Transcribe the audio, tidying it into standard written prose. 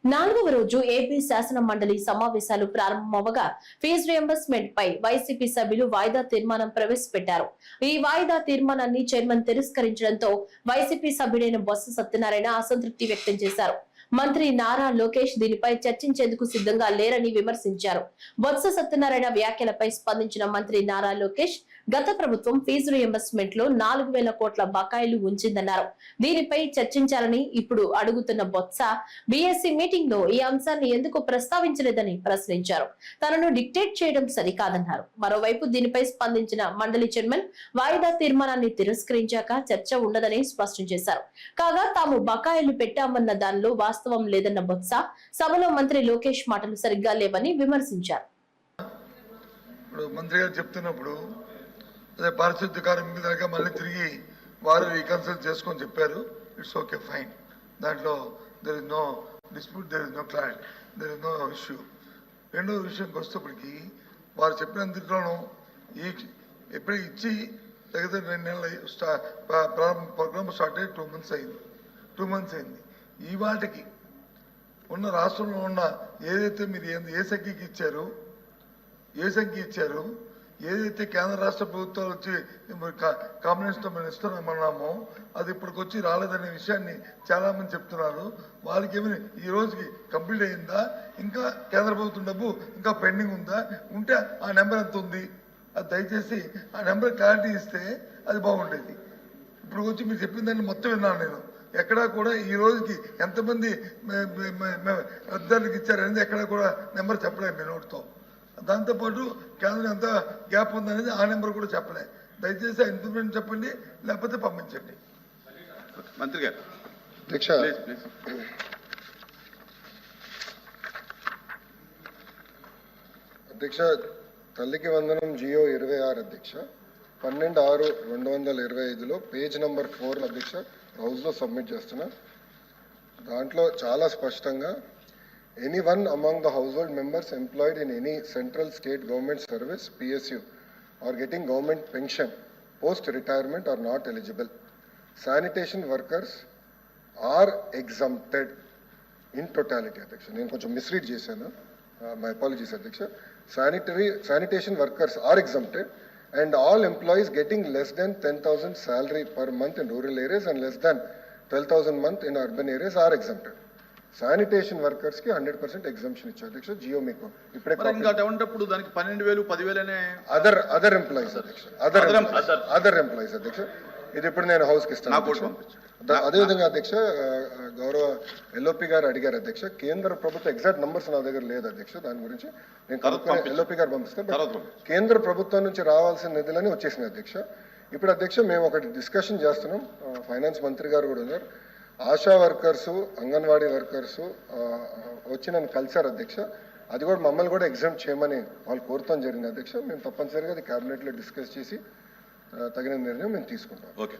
నాలుగవ రోజు ఏపీ శాసన మండలి సమావేశాలు ప్రారంభమవగా ఫీజు రియంబర్స్మెంట్ పై వైసీపీ సభ్యులు వాయిదా తీర్మానం ప్రవేశపెట్టారు. ఈ వాయిదా తీర్మానాన్ని చైర్మన్ తిరస్కరించడంతో వైసీపీ సభ్యుడైన బొత్స సత్యనారాయణ అసంతృప్తి వ్యక్తం చేశారు. మంత్రి నారా లోకేష్ దీనిపై చర్చించేందుకు సిద్ధంగా లేరని విమర్శించారు. బొత్స సత్యనారాయణ వ్యాఖ్యలపై స్పందించిన మంత్రి నారా లోకేష్ గత ప్రభుత్వం ఫీజు రియంబర్స్మెంట్ లో 4,000 కోట్ల బకాయిలు ఉంచిందన్నారు. దీనిపై చర్చించాలని ఇప్పుడు అడుగుతున్న బొత్స బీఎస్సీ మీటింగ్ లో ఈ అంశాన్ని ఎందుకు ప్రస్తావించలేదని ప్రశ్నించారు. తనను డిక్టేట్ చేయడం సరికాదన్నారు. మరోవైపు దీనిపై స్పందించిన మండలి చైర్మన్ వాయిదా తీర్మానాన్ని తిరస్కరించాక చర్చ ఉండదని స్పష్టం చేశారు. కాగా తాము బకాయిలు పెట్టామన్న దానిలో వాస్తవం లేదన్న బొత్స సభలో మంత్రి లోకేష్ మాటలు సరిగ్గా లేవని విమర్శించారు. మంత్రి గారు చెప్తున్నప్పుడు అదే పారిశుద్ధ్య కార్మికులుగా మళ్ళీ తిరిగి వారు రీకన్సిడర్ చేసుకొని చెప్పారు. It's okay, fine. దాంట్లో there is no dispute, there is no clarity, there is no issue. రెండో విషయంకి వస్తేప్పటికి వారు చెప్పినంతలోనూ ఎప్పుడు ఇచ్చి దగ్గర 2 నెలలు ప్రోగ్రామ్ స్టార్ట్ అయ్యి 2 months అయింది. 2 months అయింది. ఈ వాటికి ఉన్న రాష్ట్రంలో ఉన్న ఏదైతే మీరు ఏ సంఖ్యకి ఇచ్చారు, ఏదైతే కేంద్ర రాష్ట్ర ప్రభుత్వాలు వచ్చి కాంబినేషన్తో మేము ఇస్తున్నామన్నామో అది ఇప్పటికొచ్చి రాలేదనే విషయాన్ని చాలామంది చెప్తున్నారు. వాళ్ళకి ఏమైనా ఈ రోజుకి కంప్లీట్ అయిందా, ఇంకా కేంద్ర ప్రభుత్వం డబ్బు ఇంకా పెండింగ్ ఉందా, ఉంటే ఆ నెంబర్ ఎంత ఉంది అది దయచేసి ఆ నెంబర్ క్లారిటీ ఇస్తే అది బాగుండేది. ఇప్పుడు వచ్చి మీరు చెప్పిన దాన్ని మొత్తం విన్నాను నేను. ఎక్కడా కూడా ఈ రోజుకి ఎంతమంది అధికారులకు ఇచ్చారనేది ఎక్కడా కూడా నెంబర్ చెప్పలేదు మీ నోటితో. దాంతోపాటు కేంద్రం ఎంత గ్యాప్ ఉందనేది ఆ నెంబర్ కూడా చెప్పలే. దయచేసి ఆ ఇన్ఫర్మేషన్ చెప్పండి, లేకపోతే పంపించండి. మంత్రి గారు అధ్యక్ష, తల్లికి వందనం జియో 26 అధ్యక్ష 12/6/2025లో పేజ్ నంబర్ 4 అధ్యక్ష హౌస్లో సబ్మిట్ చేస్తున్నా. దాంట్లో చాలా స్పష్టంగా anyone among the household members employed in any central state government service PSU or getting government pension post retirement are not eligible. Sanitation workers are exempted in totality. Adhiksha, nenu koncham misread chesanu, my apologies Adhiksha. Sanitation workers are exempted and all employees getting less than 10,000 salary per month in rural areas and less than 12,000 month in urban areas are exempted. Sanitation workers కి 100% exemption ఇచ్చారు అధ్యక్ష. జియో మీకు ఇప్పుడే ఉన్నప్పుడు దానికి 12,000 10,000 అనే other employees అధ్యక్ష, other employees అధ్యక్ష. ఇది ఇప్పుడు నేను హౌస్ కి ఇస్తాను. అదేవిధంగా అధ్యక్ష, గౌరవ ఎల్ఓపి గారు అడిగారు అధ్యక్ష, కేంద్ర ప్రభుత్వ ఎగ్జాక్ట్ నంబర్స్ నా దగ్గర లేదు అధ్యక్ష. దాని గురించి నేను ఎల్ఓపి గారు పంపిస్తాను. కేంద్ర ప్రభుత్వం నుంచి రావాల్సిన నిధులని వచ్చేసినాయి అధ్యక్ష. ఇప్పుడు అధ్యక్ష మేము ఒకటి డిస్కషన్ చేస్తున్నాం, ఫైనాన్స్ మంత్రి గారు కూడా ఉన్నారు. ఆశా వర్కర్సు, అంగన్వాడీ వర్కర్సు వచ్చి నన్ను కలిశారు అధ్యక్ష. అది కూడా మమ్మల్ని కూడా ఎగ్జామ్ చేయమని వాళ్ళు కోరుతాం జరిగింది అధ్యక్ష. మేము తప్పనిసరిగా అది క్యాబినెట్లో డిస్కస్ చేసి తగిన నిర్ణయం మేము తీసుకుంటాం. ఓకే.